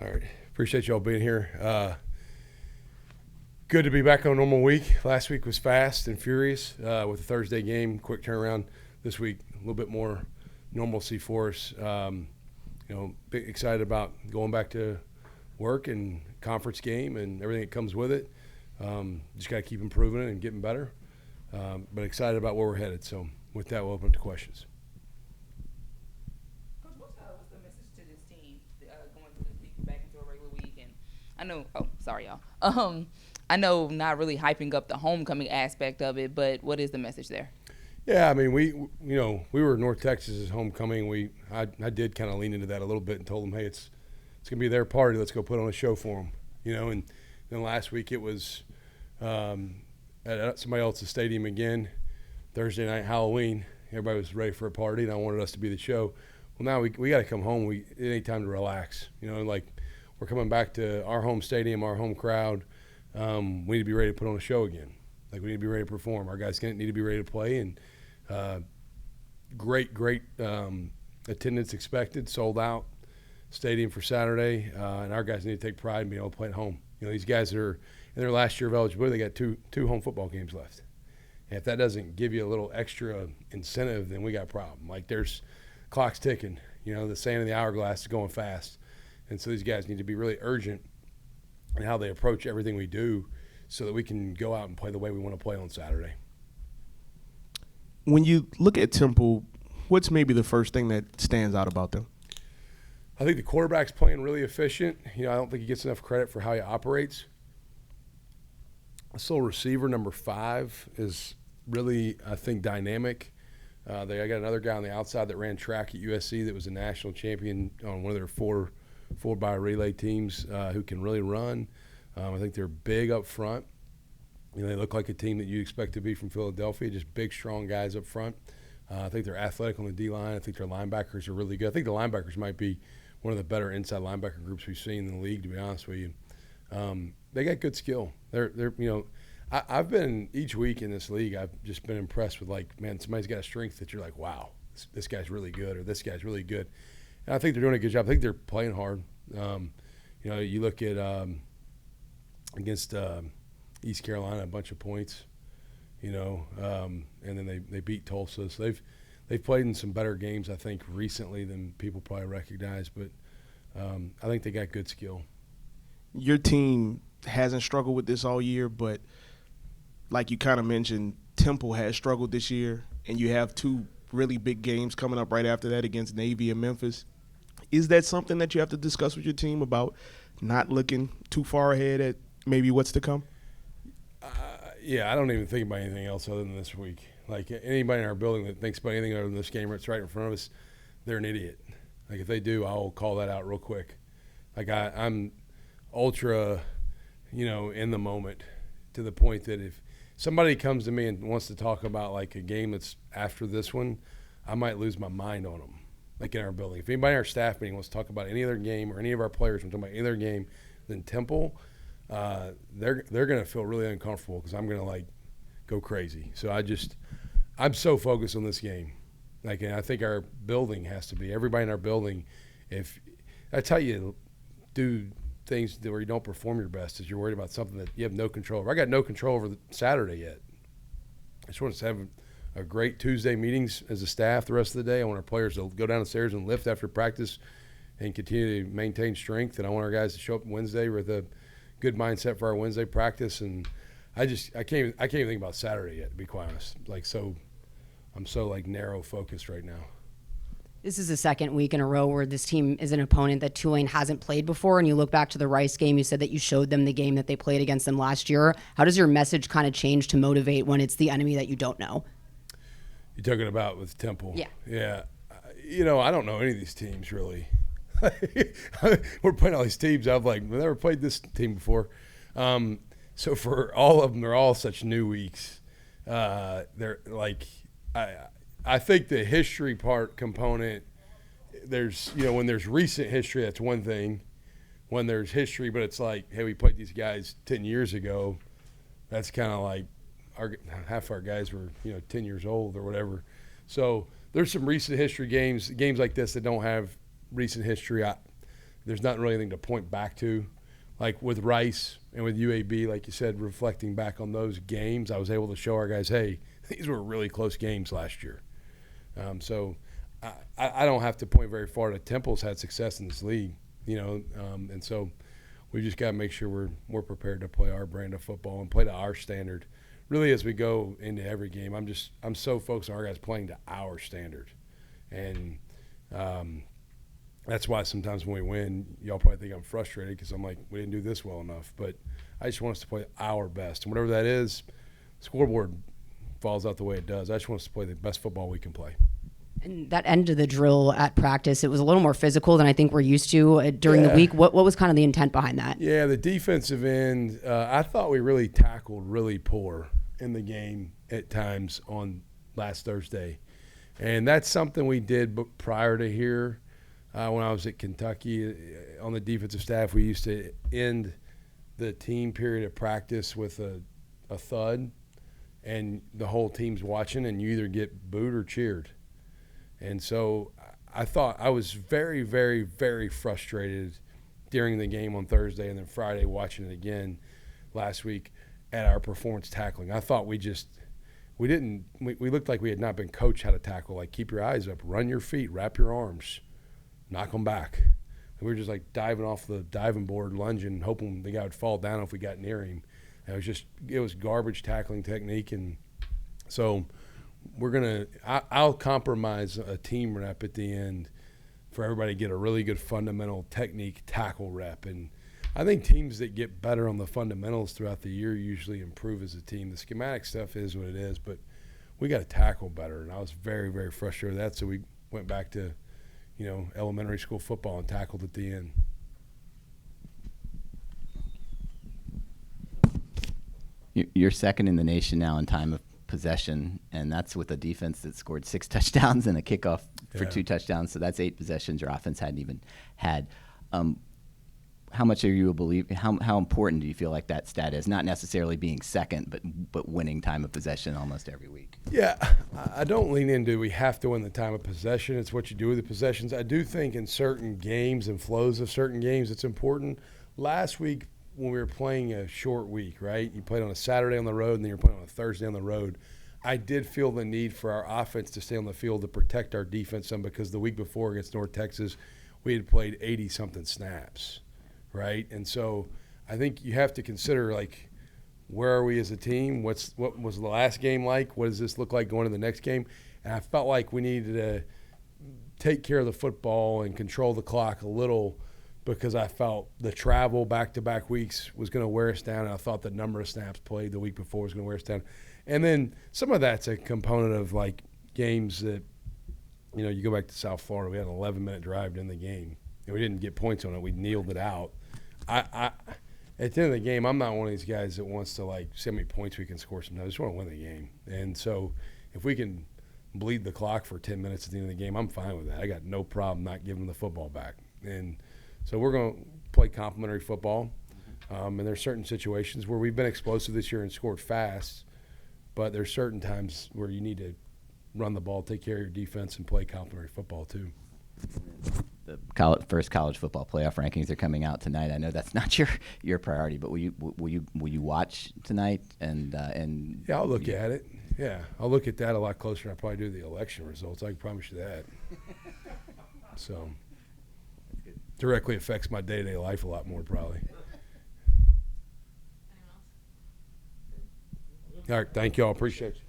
All right. Appreciate y'all being here. Good to be back on a normal week. Last week was fast and furious with the Thursday game. Quick turnaround. This week, a little bit more normalcy for us. Big excited about going back to work and conference game and everything that comes with it. Just got to keep improving it and getting better. But excited about where we're headed. So with that, we'll open up to questions. Coach, what's the message to this team going through this week and back into a regular week? And I know, sorry, y'all. I know not really hyping up the homecoming aspect of it, but what is the message there? Yeah, I mean, we were North Texas's homecoming. I did kind of lean into that a little bit and told them, hey, it's gonna be their party. Let's go put on a show for them, And then last week it was at somebody else's stadium again, Thursday night Halloween. Everybody was ready for a party, and I wanted us to be the show. Well, now we got to come home. It ain't time to relax. We're coming back to our home stadium, our home crowd. We need to be ready to put on a show again. We need to be ready to perform. Our guys need to be ready to play, and great attendance expected, sold out stadium for Saturday, and our guys need to take pride in being able to play at home. These guys are in their last year of eligibility. They got two home football games left. And if that doesn't give you a little extra incentive, then we got a problem. There's clock's ticking. The sand in the hourglass is going fast. And so these guys need to be really urgent in how they approach everything we do so that we can go out and play the way we want to play on Saturday. When you look at Temple, what's maybe the first thing that stands out about them? I think the quarterback's playing really efficient. I don't think he gets enough credit for how he operates. This little receiver, number 5, is really, I think, dynamic. I got another guy on the outside that ran track at USC that was a national champion on one of their four by relay teams who can really run. I think they're big up front. They look like a team that you expect to be from Philadelphia, just big, strong guys up front. I think they're athletic on the D-line. I think their linebackers are really good. I think the linebackers might be one of the better inside linebacker groups we've seen in the league, to be honest with you. They got good skill. I've been each week in this league, I've just been impressed with, somebody's got a strength that you're like, wow, this guy's really good, or this guy's really good. And I think they're doing a good job. I think they're playing hard. You look at against East Carolina, a bunch of points, and then they beat Tulsa. So they've played in some better games, I think, recently than people probably recognize. But I think they got good skill. Your team hasn't struggled with this all year, but like you kind of mentioned, Temple has struggled this year, and you have 2 really big games coming up right after that against Navy and Memphis. Is that something that you have to discuss with your team about not looking too far ahead at maybe what's to come? Yeah, I don't even think about anything else other than this week. Anybody in our building that thinks about anything other than this game that's right in front of us, they're an idiot. If they do, I'll call that out real quick. I'm ultra, in the moment, to the point that if somebody comes to me and wants to talk about a game that's after this one, I might lose my mind on them. In our building, if anybody in our staff meeting wants to talk about any other game or any of our players want to talk about any other game than Temple, they're going to feel really uncomfortable because I'm going to go crazy. So I'm so focused on this game. And I think our building has to be, everybody in our building, if that's how you do things where you don't perform your best, is you're worried about something that you have no control over. I got no control over Saturday yet. I just want us to have a great Tuesday meetings as a staff the rest of the day. I want our players to go down the stairs and lift after practice and continue to maintain strength. And I want our guys to show up Wednesday with a good mindset for our Wednesday practice. And I can't even think about Saturday yet, to be quite honest. I'm so narrow focused right now. This is the second week in a row where this team is an opponent that Tulane hasn't played before. And you look back to the Rice game, you said that you showed them the game that they played against them last year. How does your message kind of change to motivate when it's the enemy that you don't know? You're talking about with Temple? Yeah. Yeah. I don't know any of these teams really. We're playing all these teams. I've never played this team before. So for all of them, they're all such new weeks. They're I think the history component, there's, when there's recent history, that's one thing. When there's history, but it's hey, we played these guys 10 years ago, that's kind of half our guys were, 10 years old or whatever. So there's some recent history games like this that don't have recent history. there's not really anything to point back to. Like with Rice and with UAB, like you said, reflecting back on those games, I was able to show our guys, hey, these were really close games last year. So I don't have to point very far to Temple's had success in this league, and so we just got to make sure we're prepared to play our brand of football and play to our standard. Really, as we go into every game, I'm so focused on our guys playing to our standard, and that's why sometimes when we win, y'all probably think I'm frustrated because I'm like, we didn't do this well enough. But I just want us to play our best, and whatever that is, scoreboard falls out the way it does. I just want us to play the best football we can play. And that end of the drill at practice, it was a little more physical than I think we're used to during the week. What was kind of the intent behind that? Yeah, the defensive end, I thought we really tackled really poor in the game at times on last Thursday. And that's something we did prior to here. When I was at Kentucky on the defensive staff, we used to end the team period of practice with a thud, and the whole team's watching, and you either get booed or cheered. And so I thought I was very, very, very frustrated during the game on Thursday and then Friday watching it again last week at our performance tackling. I thought we looked like we had not been coached how to tackle, like keep your eyes up, run your feet, wrap your arms, knock them back. And we were just like diving off the diving board, lunging, hoping the guy would fall down if we got near him. And it was garbage tackling technique. And so I'll compromise a team rep at the end for everybody to get a really good fundamental technique tackle rep. And I think teams that get better on the fundamentals throughout the year usually improve as a team. The schematic stuff is what it is, but we got to tackle better. And I was very, very frustrated with that. So we went back to, elementary school football and tackled at the end. You're second in the nation now in time of possession, and that's with a defense that scored 6 touchdowns and a kickoff for 2 touchdowns. So that's 8 possessions your offense hadn't even had. How much are you a believer? How important do you feel like that stat is? Not necessarily being second, but winning time of possession almost every week. Yeah, I don't lean into we have to win the time of possession. It's what you do with the possessions. I do think in certain games and flows of certain games it's important. Last week when we were playing a short week, right? You played on a Saturday on the road and then you're playing on a Thursday on the road. I did feel the need for our offense to stay on the field to protect our defense some because the week before against North Texas we had played 80-something snaps. Right, and so I think you have to consider like, where are we as a team? What was the last game like? What does this look like going to the next game? And I felt like we needed to take care of the football and control the clock a little because I felt the travel back-to-back weeks was going to wear us down, and I thought the number of snaps played the week before was going to wear us down. And then some of that's a component of like games that, you go back to South Florida, we had an 11-minute drive in the game. And we didn't get points on it. We kneeled it out. At the end of the game, I'm not one of these guys that wants to like see how many points we can score sometimes. I just want to win the game. And so if we can bleed the clock for 10 minutes at the end of the game, I'm fine with that. I got no problem not giving the football back. And so we're going to play complementary football. And there's certain situations where we've been explosive this year and scored fast, but there's certain times where you need to run the ball, take care of your defense, and play complementary football too. The first college football playoff rankings are coming out tonight. I know that's not your priority, but will you watch tonight? And yeah, I'll look at it. Yeah, I'll look at that a lot closer than I probably do the election results. I can promise you that. So directly affects my day-to-day life a lot more probably. All right, thank you all. Appreciate you.